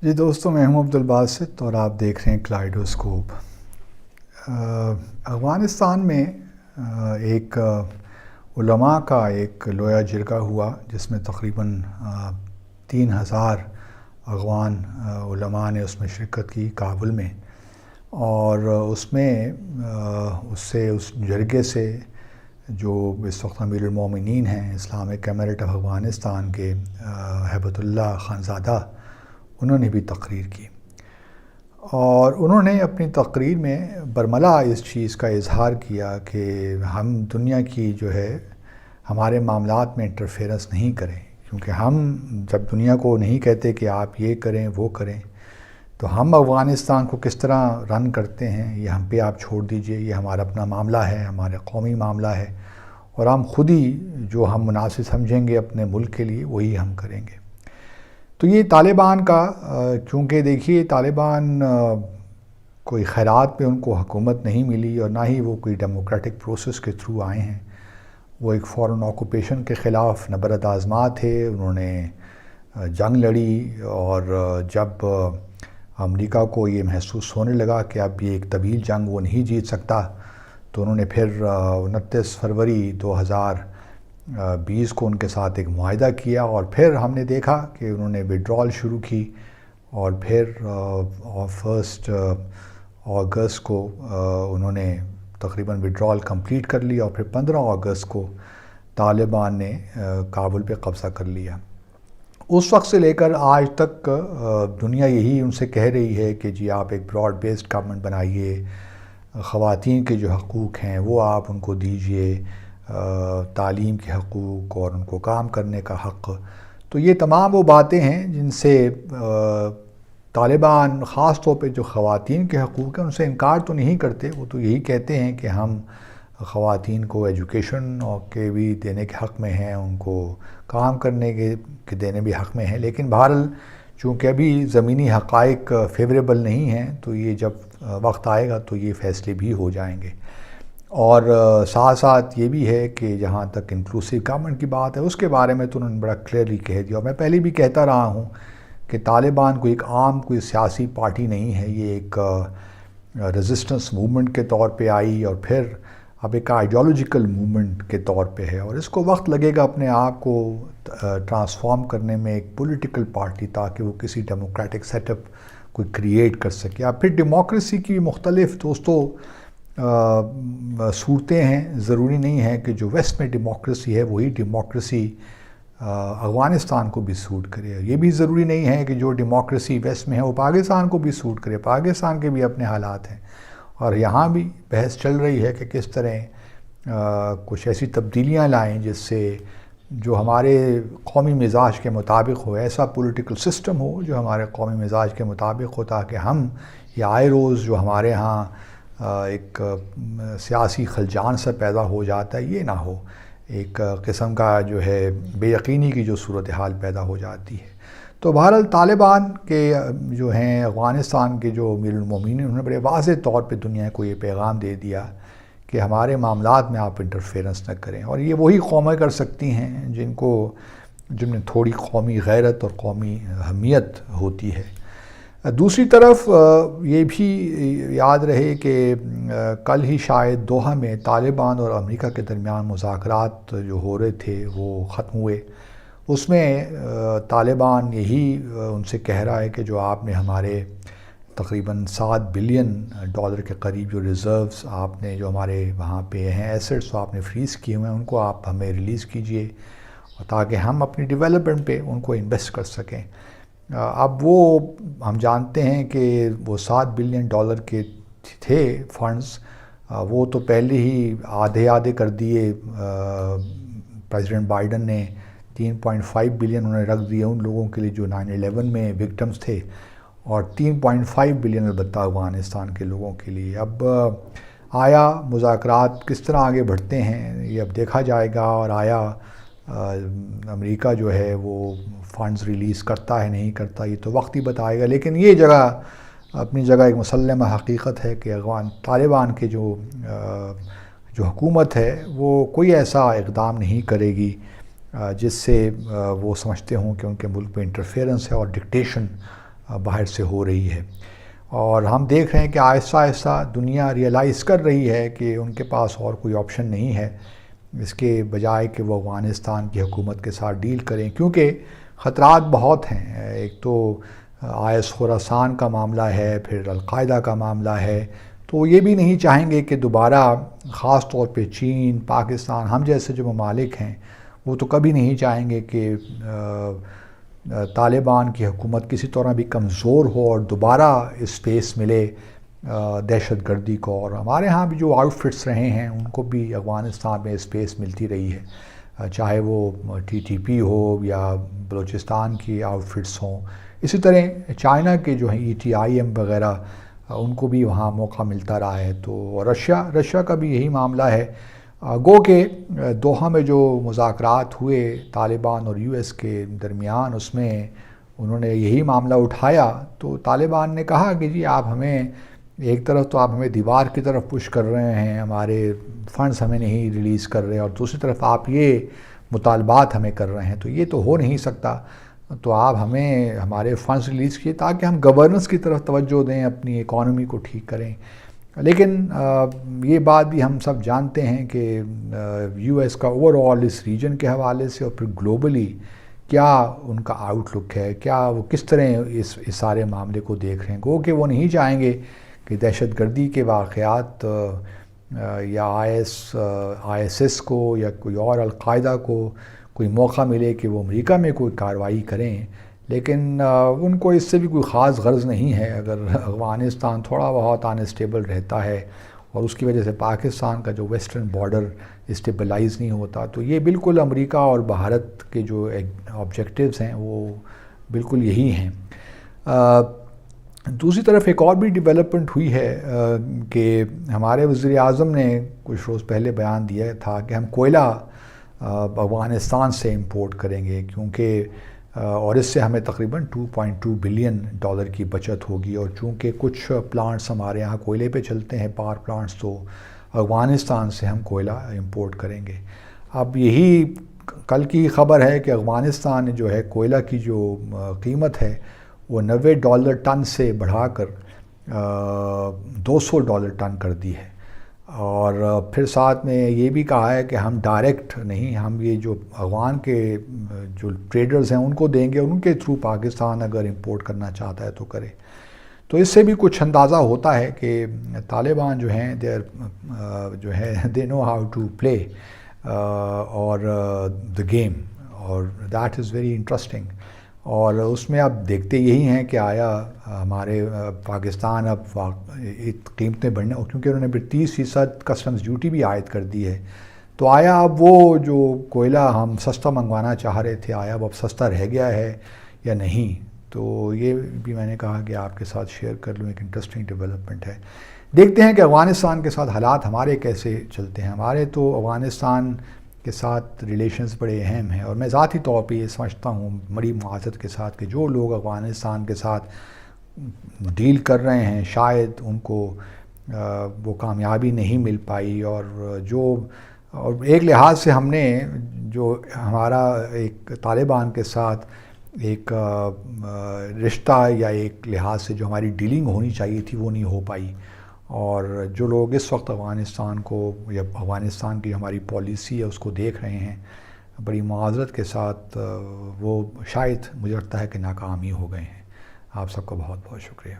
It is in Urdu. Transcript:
جی دوستوں، میں ہوں عبدالباسط اور آپ دیکھ رہے ہیں کلائڈوسکوپ۔ افغانستان میں ایک علماء کا ایک لویا جرگہ ہوا جس میں تقریباً 3000 افغان علماء نے اس میں شرکت کی کابل میں، اور اس جرگے سے جو اس وقت امیر المومنین ہیں اسلامک ایمریٹ آف افغانستان کے ہیبت اللہ خانزادہ، انہوں نے بھی تقریر کی، اور انہوں نے اپنی تقریر میں برملا اس چیز کا اظہار کیا کہ ہم دنیا کی جو ہے ہمارے معاملات میں انٹرفیرنس نہیں کریں، کیونکہ ہم جب دنیا کو نہیں کہتے کہ آپ یہ کریں وہ کریں، تو ہم افغانستان کو کس طرح رن کرتے ہیں یہ ہم پہ آپ چھوڑ دیجئے، یہ ہمارا اپنا معاملہ ہے، ہمارا قومی معاملہ ہے، اور ہم خود ہی جو ہم مناسب سمجھیں گے اپنے ملک کے لیے وہی ہم کریں گے۔ تو یہ طالبان کا چونکہ دیکھیے طالبان کوئی خیرات پہ ان کو حکومت نہیں ملی، اور نہ ہی وہ کوئی ڈیموکریٹک پروسیس کے تھرو آئے ہیں، وہ ایک فورن آکوپیشن کے خلاف نبرد آزما تھے، انہوں نے جنگ لڑی، اور جب امریکا کو یہ محسوس ہونے لگا کہ اب یہ ایک طویل جنگ وہ نہیں جیت سکتا، تو انہوں نے پھر 29 فروری 2020 کو ان کے ساتھ ایک معاہدہ کیا، اور پھر ہم نے دیکھا کہ انہوں نے وڈرال شروع کی، اور پھر 1 اگست کو انہوں نے تقریباً وڈرال کمپلیٹ کر لیا، اور پھر 15 اگست کو طالبان نے کابل پہ قبضہ کر لیا۔ اس وقت سے لے کر آج تک دنیا یہی ان سے کہہ رہی ہے کہ جی آپ ایک براڈ بیسڈ گورنمنٹ بنائیے، خواتین کے جو حقوق ہیں وہ آپ ان کو دیجئے، تعلیم کے حقوق اور ان کو کام کرنے کا حق۔ تو یہ تمام وہ باتیں ہیں جن سے طالبان خاص طور پہ جو خواتین کے حقوق ہیں ان سے انکار تو نہیں کرتے، وہ تو یہی کہتے ہیں کہ ہم خواتین کو ایجوکیشن کے بھی دینے کے حق میں ہیں، ان کو کام کرنے کے دینے بھی حق میں ہیں، لیکن بہرحال چونکہ ابھی زمینی حقائق فیوریبل نہیں ہیں، تو یہ جب وقت آئے گا تو یہ فیصلے بھی ہو جائیں گے۔ اور ساتھ ساتھ یہ بھی ہے کہ جہاں تک انکلوسیو گورنمنٹ کی بات ہے اس کے بارے میں تو انہوں نے بڑا کلیئرلی کہہ دیا، اور میں پہلے بھی کہتا رہا ہوں کہ طالبان کوئی ایک عام کوئی سیاسی پارٹی نہیں ہے، یہ ایک ریزسٹنس موومنٹ کے طور پہ آئی، اور پھر اب ایک آئیڈیالوجیکل موومنٹ کے طور پہ ہے، اور اس کو وقت لگے گا اپنے آپ کو ٹرانسفارم کرنے میں ایک پولیٹیکل پارٹی، تاکہ وہ کسی ڈیموکریٹک سیٹ اپ کوئی کریٹ کر سکے۔ اب پھر ڈیموکریسی کی مختلف دوستوں صورتیں ہیں، ضروری نہیں ہے کہ جو ویسٹ میں ڈیموکریسی ہے وہی ڈیموکریسی افغانستان کو بھی سوٹ کرے، یہ بھی ضروری نہیں ہے کہ جو ڈیموکریسی ویسٹ میں ہے وہ پاکستان کو بھی سوٹ کرے، پاکستان کے بھی اپنے حالات ہیں، اور یہاں بھی بحث چل رہی ہے کہ کس طرح کچھ ایسی تبدیلیاں لائیں جس سے جو ہمارے قومی مزاج کے مطابق ہو، ایسا پولیٹیکل سسٹم ہو جو ہمارے قومی مزاج کے مطابق ہو، تاکہ ہم یہ آئے روز جو ہمارے ہاں ایک سیاسی خلجان سا پیدا ہو جاتا ہے یہ نہ ہو، ایک قسم کا جو ہے بے یقینی کی جو صورتحال پیدا ہو جاتی ہے۔ تو بہرحال طالبان کے جو ہیں افغانستان کے جو امیر المومنین، انہوں نے بڑے واضح طور پہ دنیا کو یہ پیغام دے دیا کہ ہمارے معاملات میں آپ انٹرفیرنس نہ کریں، اور یہ وہی قومیں کر سکتی ہیں جن میں تھوڑی قومی غیرت اور قومی اہمیت ہوتی ہے۔ دوسری طرف یہ بھی یاد رہے کہ کل ہی شاید دوحہ میں طالبان اور امریکہ کے درمیان مذاکرات جو ہو رہے تھے وہ ختم ہوئے، اس میں طالبان یہی ان سے کہہ رہا ہے کہ جو آپ نے ہمارے تقریباً $7 بلین کے قریب جو ریزروز آپ نے جو ہمارے وہاں پہ ہیں ایسٹس آپ نے فریز کیے ہوئے ہیں، ان کو آپ ہمیں ریلیز کیجئے تاکہ ہم اپنی ڈیولپمنٹ پہ ان کو انویسٹ کر سکیں۔ اب وہ ہم جانتے ہیں کہ وہ $7 بلین کے تھے فنڈز، وہ تو پہلے ہی آدھے کر دیے، پریزیڈنٹ بائیڈن نے 3.5 بلین انہوں نے رکھ دیے ان لوگوں کے لیے جو 9/11 میں وکٹمز تھے، اور 3.5 بلین البتہ افغانستان کے لوگوں کے لیے۔ اب آیا مذاکرات کس طرح آگے بڑھتے ہیں یہ اب دیکھا جائے گا، اور آیا امریکہ جو ہے وہ فنڈز ریلیز کرتا ہے نہیں کرتا یہ تو وقت ہی بتائے گا، لیکن یہ اپنی جگہ ایک مسلمہ حقیقت ہے کہ طالبان کے جو حکومت ہے وہ کوئی ایسا اقدام نہیں کرے گی جس سے وہ سمجھتے ہوں کہ ان کے ملک میں انٹرفیرنس ہے اور ڈکٹیشن باہر سے ہو رہی ہے، اور ہم دیکھ رہے ہیں کہ آہستہ آہستہ دنیا ریئلائز کر رہی ہے کہ ان کے پاس اور کوئی آپشن نہیں ہے اس کے بجائے کہ وہ افغانستان کی حکومت کے ساتھ ڈیل کریں، کیونکہ خطرات بہت ہیں۔ ایک تو IS خراسان کا معاملہ ہے، پھر القاعدہ کا معاملہ ہے، تو یہ بھی نہیں چاہیں گے کہ دوبارہ خاص طور پہ چین، پاکستان، ہم جیسے جو ممالک ہیں وہ تو کبھی نہیں چاہیں گے کہ طالبان کی حکومت کسی طرح بھی کمزور ہو اور دوبارہ اسپیس ملے دہشت گردی کو۔ اور ہمارے ہاں بھی جو آؤٹ فٹس رہے ہیں ان کو بھی افغانستان میں اسپیس ملتی رہی ہے، چاہے وہ TTP ہو یا بلوچستان کی آؤٹ فٹس ہوں۔ اسی طرح چائنا کے جو ہیں ETIM وغیرہ، ان کو بھی وہاں موقع ملتا رہا ہے۔ تو رشیا کا بھی یہی معاملہ ہے۔ گو کہ دوحہ میں جو مذاکرات ہوئے طالبان اور US کے درمیان، اس میں انہوں نے یہی معاملہ اٹھایا، تو طالبان نے کہا کہ جی آپ ہمیں ایک طرف تو آپ ہمیں دیوار کی طرف پش کر رہے ہیں، ہمارے فنڈز ہمیں نہیں ریلیز کر رہے، اور دوسری طرف آپ یہ مطالبات ہمیں کر رہے ہیں، تو یہ تو ہو نہیں سکتا۔ تو آپ ہمیں ہمارے فنڈز ریلیز کیے تاکہ ہم گورننس کی طرف توجہ دیں، اپنی اکانومی کو ٹھیک کریں۔ لیکن یہ بات بھی ہم سب جانتے ہیں کہ US کا اوور آل اس ریجن کے حوالے سے اور پھر گلوبلی کیا ان کا آؤٹ لک ہے، کیا وہ کس طرح اس سارے معاملے کو دیکھ رہے ہیں۔ گو کہ وہ نہیں چاہیں گے کہ دہشت گردی کے واقعات یا ISIS کو یا کوئی اور القاعدہ کو کوئی موقع ملے کہ وہ امریکہ میں کوئی کارروائی کریں، لیکن ان کو اس سے بھی کوئی خاص غرض نہیں ہے۔ اگر افغانستان تھوڑا بہت انسٹیبل رہتا ہے اور اس کی وجہ سے پاکستان کا جو ویسٹرن بارڈر اسٹیبلائز نہیں ہوتا، تو یہ بالکل امریکہ اور بھارت کے جو آبجیکٹیوز ہیں وہ بالکل یہی ہیں۔ دوسری طرف ایک اور بھی ڈیولپمنٹ ہوئی ہے کہ ہمارے وزیر اعظم نے کچھ روز پہلے بیان دیا تھا کہ ہم کوئلہ افغانستان سے امپورٹ کریں گے، کیونکہ اور اس سے ہمیں تقریباً $2.2 بلین کی بچت ہوگی، اور چونکہ کچھ پلانٹس ہمارے یہاں کوئلے پہ چلتے ہیں، پاور پلانٹس، تو افغانستان سے ہم کوئلہ امپورٹ کریں گے۔ اب یہی کل کی خبر ہے کہ افغانستان جو ہے کوئلہ کی جو قیمت ہے وہ $90 ٹن سے بڑھا کر $200 ٹن کر دی ہے، اور پھر ساتھ میں یہ بھی کہا ہے کہ ہم ڈائریکٹ نہیں، ہم یہ جو افغان کے جو ٹریڈرز ہیں ان کو دیں گے، اور ان کے تھرو پاکستان اگر امپورٹ کرنا چاہتا ہے تو کرے۔ تو اس سے بھی کچھ اندازہ ہوتا ہے کہ طالبان جو ہیں جو ہے دے نو ہاؤ ٹو پلے اور دا گیم، اور دیٹ از ویری انٹرسٹنگ۔ اور اس میں اب دیکھتے یہی ہیں کہ آیا ہمارے پاکستان اب قیمتیں بڑھنے، کیونکہ انہوں نے 30% کسٹمز ڈیوٹی بھی عائد کر دی ہے، تو آیا اب وہ جو کوئلہ ہم سستا منگوانا چاہ رہے تھے، آیا اب سستا رہ گیا ہے یا نہیں۔ تو یہ بھی میں نے کہا کہ آپ کے ساتھ شیئر کر لوں، ایک انٹرسٹنگ ڈیولپمنٹ ہے۔ دیکھتے ہیں کہ افغانستان کے ساتھ حالات ہمارے کیسے چلتے ہیں۔ ہمارے تو افغانستان کے ساتھ ریلیشنز بڑے اہم ہیں، اور میں ذاتی طور پہ یہ سمجھتا ہوں بڑی معذرت کے ساتھ کہ جو لوگ افغانستان کے ساتھ ڈیل کر رہے ہیں شاید ان کو وہ کامیابی نہیں مل پائی، اور ایک لحاظ سے ہم نے جو ہمارا ایک طالبان کے ساتھ ایک رشتہ یا ایک لحاظ سے جو ہماری ڈیلنگ ہونی چاہیے تھی وہ نہیں ہو پائی، اور جو لوگ اس وقت افغانستان کو یا افغانستان کی ہماری پالیسی ہے اس کو دیکھ رہے ہیں بڑی معذرت کے ساتھ، وہ شاید مجھے لگتا ہے کہ ناکام ہی ہو گئے ہیں۔ آپ سب کا بہت بہت شکریہ۔